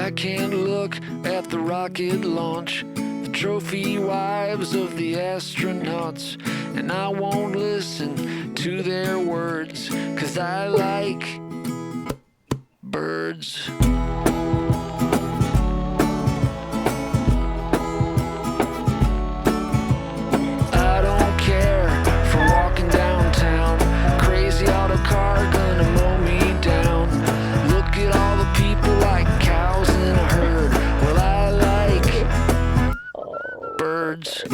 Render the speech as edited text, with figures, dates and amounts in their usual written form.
I can't look at the rocket launch, the trophy wives of the astronauts, and I won't listen to their words, 'cause I like birds. I don't care for walking downtown, crazy auto car gonna mow me down. Look at all the people like cows in a herd. Well, I like birds.